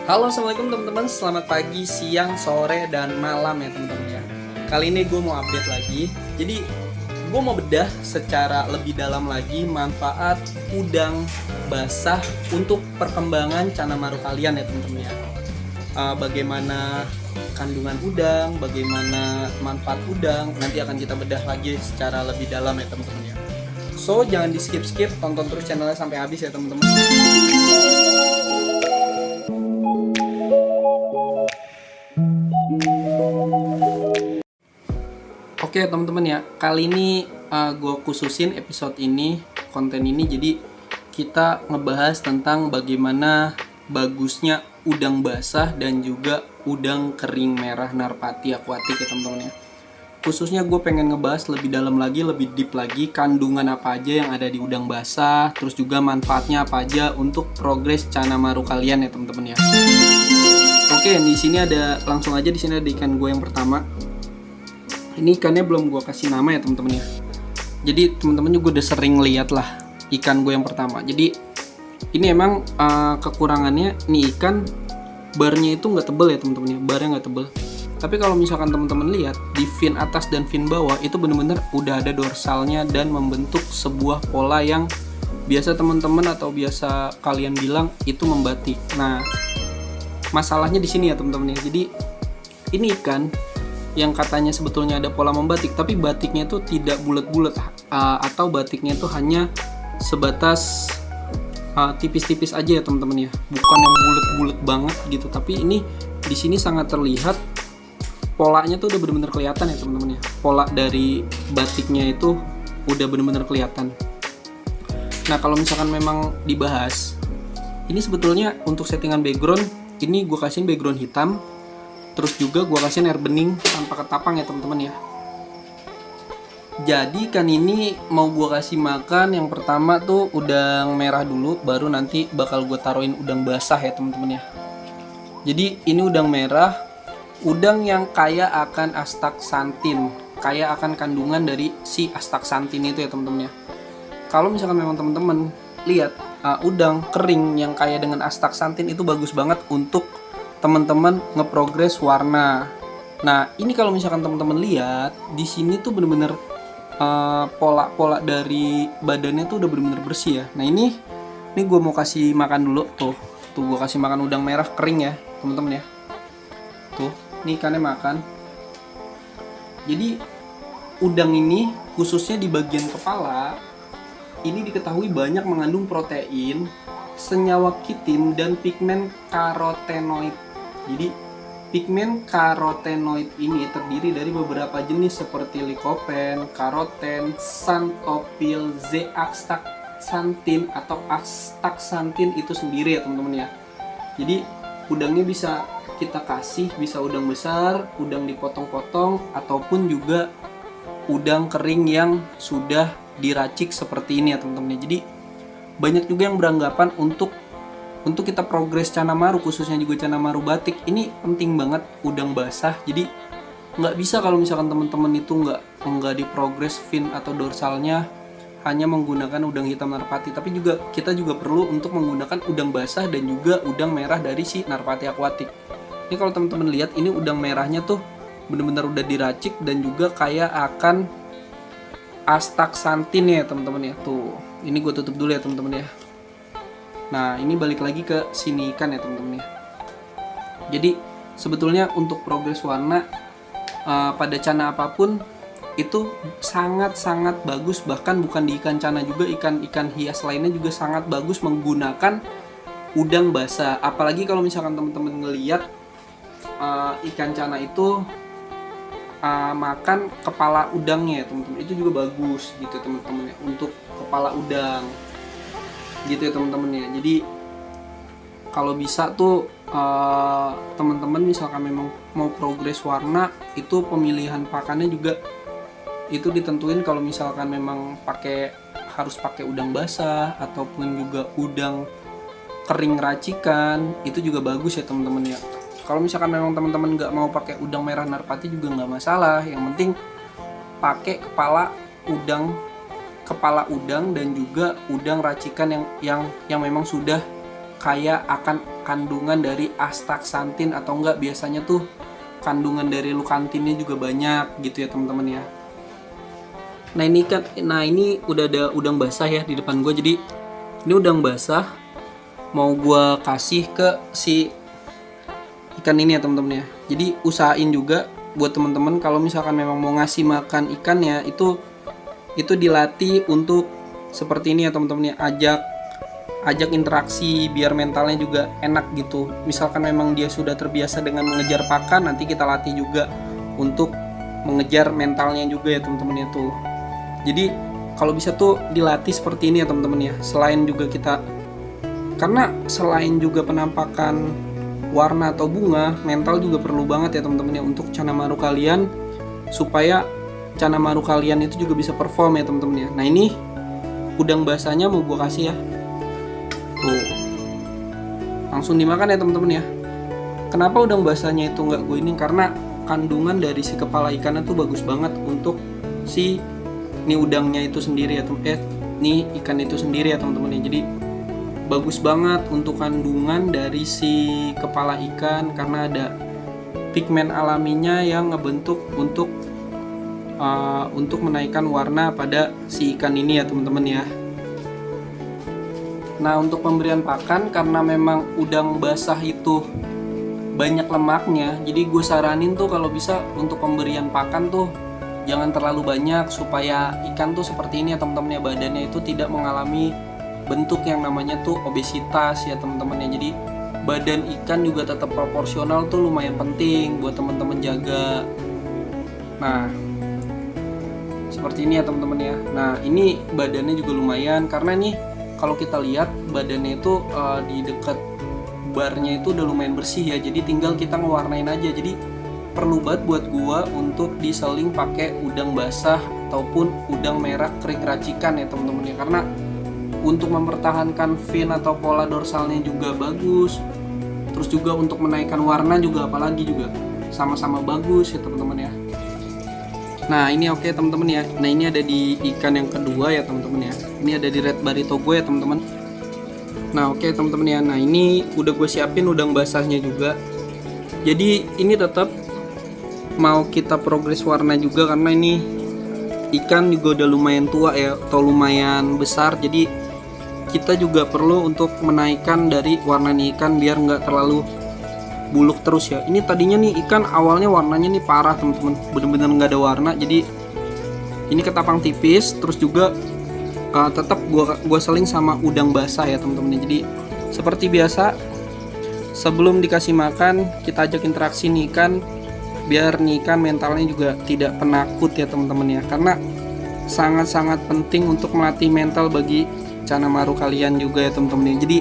Halo, assalamualaikum teman-teman. Selamat pagi, siang, sore, dan malam ya teman-teman ya. Kali ini gue mau update lagi. Jadi gue mau bedah secara lebih dalam lagi manfaat udang basah untuk perkembangan Canamaru kalian ya teman-teman ya. Bagaimana kandungan udang, bagaimana manfaat udang, nanti akan kita bedah lagi secara lebih dalam ya teman-teman ya. So jangan di skip-skip, tonton terus channelnya sampai habis ya teman-teman. Oke teman-teman ya, kali ini gue khususin episode ini, konten ini, jadi kita ngebahas tentang bagaimana bagusnya udang basah dan juga udang kering merah narpati akuatik ya teman-teman ya. Khususnya gue pengen ngebahas lebih dalam lagi, lebih deep lagi, kandungan apa aja yang ada di udang basah, terus juga manfaatnya apa aja untuk progres Canamaru kalian ya teman-teman ya. Oke, di sini ada, langsung aja di sini ada ikan gue yang pertama. Ini ikannya belum gue kasih nama ya teman-teman ya. Jadi teman-teman juga udah sering lihat lah ikan gue yang pertama. Jadi ini emang kekurangannya nih ikan barnya itu nggak tebel ya teman-teman ya. Barnya nggak tebel. Tapi kalau misalkan teman-teman lihat di fin atas dan fin bawah itu bener-bener udah ada dorsalnya dan membentuk sebuah pola yang biasa teman-teman atau biasa kalian bilang itu membatik. Nah masalahnya di sini ya teman-teman ya. Jadi ini ikan yang katanya sebetulnya ada pola membatik, tapi batiknya itu tidak bulat-bulat atau batiknya itu hanya sebatas tipis-tipis aja ya teman-teman ya, bukan yang bulat-bulat banget gitu. Tapi ini di sini sangat terlihat polanya tuh udah benar-benar kelihatan ya teman-teman ya. Pola dari batiknya itu udah benar-benar kelihatan. Nah kalau misalkan memang dibahas, ini sebetulnya untuk settingan background, ini gue kasihin background hitam. Terus juga gue kasihin air bening tanpa ketapang ya teman-teman ya. Jadi ikan ini mau gue kasih makan yang pertama tuh udang merah dulu, baru nanti bakal gue taruhin udang basah ya teman-teman ya. Jadi ini udang merah, udang yang kaya akan astaxanthin, kaya akan kandungan dari si astaxanthin itu ya teman-teman ya. Kalau misalkan memang teman-teman lihat udang kering yang kaya dengan astaxanthin itu bagus banget untuk teman-teman ngeprogres warna. Nah ini kalau misalkan teman-teman lihat di sini tuh bener-bener pola-pola dari badannya tuh udah bener-bener bersih ya. Nah ini gue mau kasih makan dulu tuh gue kasih makan udang merah kering ya teman-teman ya. Tuh ini ikannya makan. Jadi udang ini khususnya di bagian kepala ini diketahui banyak mengandung protein, senyawa kitin dan pigmen karotenoid. Jadi pigmen karotenoid ini terdiri dari beberapa jenis seperti lycopene, karoten, xanthophyll, zeaxanthin atau astaxanthin itu sendiri ya teman-teman ya. Jadi udangnya bisa kita kasih, bisa udang besar, udang dipotong-potong, ataupun juga udang kering yang sudah diracik seperti ini ya teman-teman ya. Jadi banyak juga yang beranggapan untuk kita progres Canamaru, khususnya juga Canamaru batik, ini penting banget udang basah. Jadi nggak bisa kalau misalkan teman-teman itu nggak diprogres fin atau dorsalnya hanya menggunakan udang hitam narpati, tapi juga kita juga perlu untuk menggunakan udang basah dan juga udang merah dari si narpati akuatik. Ini kalau teman-teman lihat ini udang merahnya tuh benar-benar udah diracik dan juga kaya akan astaxanthin ya teman-teman ya. Tuh ini gue tutup dulu ya teman-teman ya. Nah ini balik lagi ke sini ikan ya teman-teman ya. Jadi sebetulnya untuk progres warna pada cana apapun itu sangat-sangat bagus. Bahkan bukan di ikan cana juga, ikan-ikan hias lainnya juga sangat bagus menggunakan udang basah. Apalagi kalau misalkan teman-teman ngelihat ikan cana itu makan kepala udangnya ya teman-teman, itu juga bagus gitu teman-teman ya, untuk kepala udang gitu ya teman-teman ya. Jadi kalau bisa tuh teman-teman misalkan memang mau progres warna, itu pemilihan pakannya juga itu ditentuin. Kalau misalkan memang harus pakai udang basah ataupun juga udang kering racikan, itu juga bagus ya teman-teman ya. Kalau misalkan memang teman-teman nggak mau pakai udang merah narpati juga nggak masalah, yang penting pakai kepala udang dan juga udang racikan yang memang sudah kaya akan kandungan dari astaxanthin atau enggak biasanya tuh kandungan dari lukantinnya juga banyak gitu ya teman-teman ya. Nah ini udah ada udang basah ya di depan gue, jadi ini udang basah mau gue kasih ke si ikan ini ya teman-teman ya. Jadi usahain juga buat teman-teman kalau misalkan memang mau ngasih makan ikannya itu dilatih untuk seperti ini ya teman-teman ya, ajak interaksi biar mentalnya juga enak gitu. Misalkan memang dia sudah terbiasa dengan mengejar pakan, nanti kita latih juga untuk mengejar mentalnya juga ya teman-teman ya tuh. Jadi kalau bisa tuh dilatih seperti ini ya teman-teman ya. Selain juga kita, karena selain juga penampakan warna atau bunga, mental juga perlu banget ya teman-teman ya untuk Chanamaru kalian, supaya Chanamaru kalian itu juga bisa perform ya teman-teman ya. Nah ini udang basahnya mau gue kasih ya. Tuh, langsung dimakan ya teman-teman ya. Kenapa udang basahnya itu nggak gue ini? Karena kandungan dari si kepala ikannya tuh bagus banget untuk si ini udangnya itu sendiri ya ini ikan itu sendiri ya teman-teman ya. Jadi bagus banget untuk kandungan dari si kepala ikan karena ada pigmen alaminya yang ngebentuk untuk menaikkan warna pada si ikan ini ya teman-teman ya. Nah untuk pemberian pakan, karena memang udang basah itu banyak lemaknya, jadi gue saranin tuh kalau bisa untuk pemberian pakan tuh jangan terlalu banyak supaya ikan tuh seperti ini ya teman-teman ya, badannya itu tidak mengalami bentuk yang namanya tuh obesitas ya teman-teman ya. Jadi badan ikan juga tetap proporsional tuh lumayan penting buat teman-teman jaga. Nah seperti ini ya teman-teman ya. Nah ini badannya juga lumayan, karena nih kalau kita lihat badannya itu di dekat barnya itu udah lumayan bersih ya. Jadi tinggal kita ngewarnain aja. Jadi perlu banget buat gua untuk diseling pakai udang basah ataupun udang merah kering racikan ya teman-teman ya. Karena untuk mempertahankan fin atau pola dorsalnya juga bagus. Terus juga untuk menaikkan warna juga apalagi juga sama-sama bagus ya teman-teman ya. Nah ini oke teman-teman ya. Nah ini ada di ikan yang kedua ya teman-teman ya. Ini ada di red barito gue ya teman-teman. Nah oke teman-teman ya. Nah ini udah gue siapin udang basahnya juga. Jadi ini tetap mau kita progres warna juga, karena ini ikan juga udah lumayan tua ya, atau lumayan besar. Jadi kita juga perlu untuk menaikkan dari warna nih ikan biar nggak terlalu buluk terus ya. Ini tadinya nih ikan awalnya warnanya nih parah teman-teman, bener-bener nggak ada warna. Jadi ini ketapang tipis, terus juga tetap gua seling sama udang basah ya teman-teman. Jadi seperti biasa sebelum dikasih makan kita ajak interaksi nih ikan biar nih ikan mentalnya juga tidak penakut ya teman-teman ya. Karena sangat-sangat penting untuk melatih mental bagi Chanamaru kalian juga ya teman-teman ya. Jadi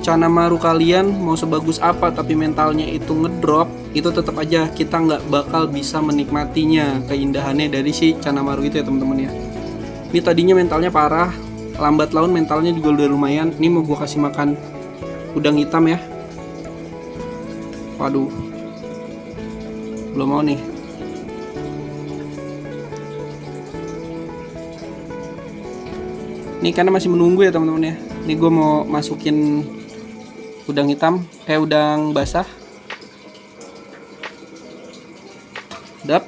Chanamaru kalian mau sebagus apa tapi mentalnya itu ngedrop, itu tetap aja kita nggak bakal bisa menikmatinya keindahannya dari si Chanamaru itu ya teman-teman ya. Ini tadinya mentalnya parah, lambat laun mentalnya juga udah lumayan. Ini mau gue kasih makan udang hitam ya. Waduh, belum mau nih. Ini karena masih menunggu ya teman-teman ya. Ini gue mau masukin udang hitam, udang basah. Dap,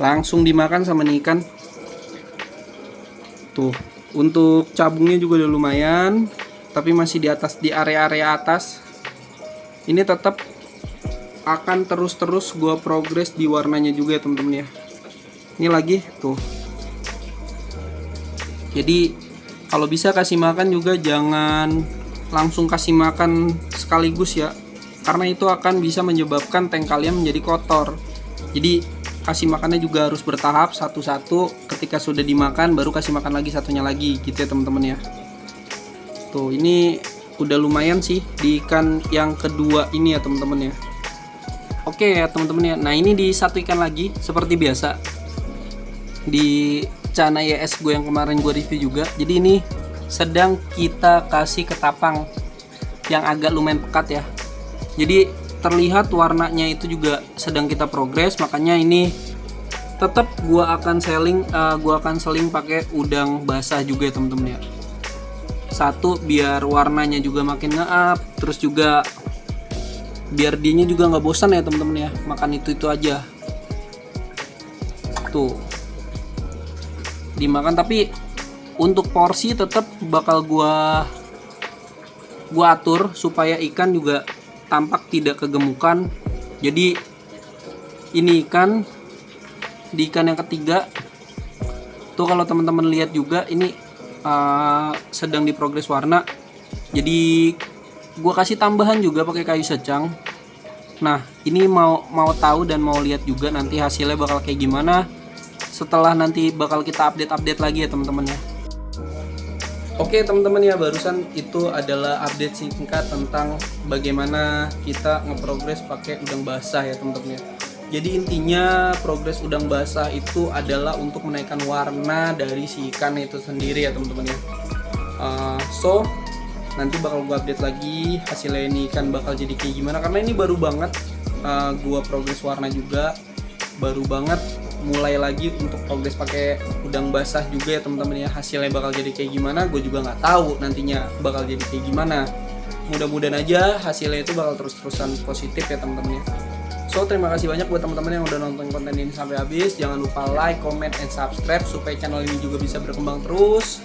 langsung dimakan sama nih ikan. Tuh, untuk cabungnya juga udah lumayan, tapi masih di atas, di area-area atas. Ini tetap akan terus-terus gue progres di warnanya juga ya teman-teman ya. Ini lagi tuh. Jadi kalau bisa kasih makan juga jangan langsung kasih makan sekaligus ya, karena itu akan bisa menyebabkan tank kalian menjadi kotor. Jadi kasih makannya juga harus bertahap, satu-satu. Ketika sudah dimakan baru kasih makan lagi satunya lagi gitu ya teman-teman ya. Tuh ini udah lumayan sih di ikan yang kedua ini ya teman-teman ya. Oke ya teman-teman ya. Nah ini di satu ikan lagi seperti biasa di Chana YS gue yang kemarin gue review juga. Jadi ini sedang kita kasih ketapang yang agak lumayan pekat ya. Jadi terlihat warnanya itu juga sedang kita progres, makanya ini tetap gua akan seling pakai udang basah juga ya teman-teman ya. Satu, biar warnanya juga makin nge-up, terus juga biar dianya juga nggak bosan ya teman-teman ya, makan itu aja. Tuh dimakan, tapi untuk porsi tetap bakal gua atur supaya ikan juga tampak tidak kegemukan. Jadi ini ikan di ikan yang ketiga tuh, kalau teman-teman lihat juga ini sedang diprogres warna. Jadi gua kasih tambahan juga pakai kayu secang. Nah, ini mau tahu dan mau lihat juga nanti hasilnya bakal kayak gimana. Setelah nanti bakal kita update lagi ya teman-teman ya. Oke teman-teman ya, barusan itu adalah update singkat tentang bagaimana kita ngeprogres pakai udang basah ya teman-teman ya. Jadi intinya progres udang basah itu adalah untuk menaikkan warna dari si ikan itu sendiri ya teman-teman ya. So nanti bakal gue update lagi hasilnya ini ikan bakal jadi kayak gimana, karena ini baru banget gue progres warna juga, baru banget mulai lagi untuk progres pakai udang basah juga ya teman-teman ya. Hasilnya bakal jadi kayak gimana gue juga nggak tahu nantinya bakal jadi kayak gimana. Mudah-mudahan aja hasilnya itu bakal terus-terusan positif ya teman-teman ya. So terima kasih banyak buat teman-teman yang udah nonton konten ini sampai habis. Jangan lupa like, comment, and subscribe supaya channel ini juga bisa berkembang terus.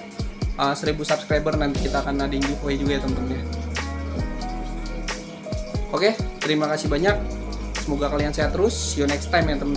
1000 subscriber nanti kita akan adain giveaway juga ya teman-teman ya. Oke, terima kasih banyak. Semoga kalian sehat terus. See you next time ya teman-teman.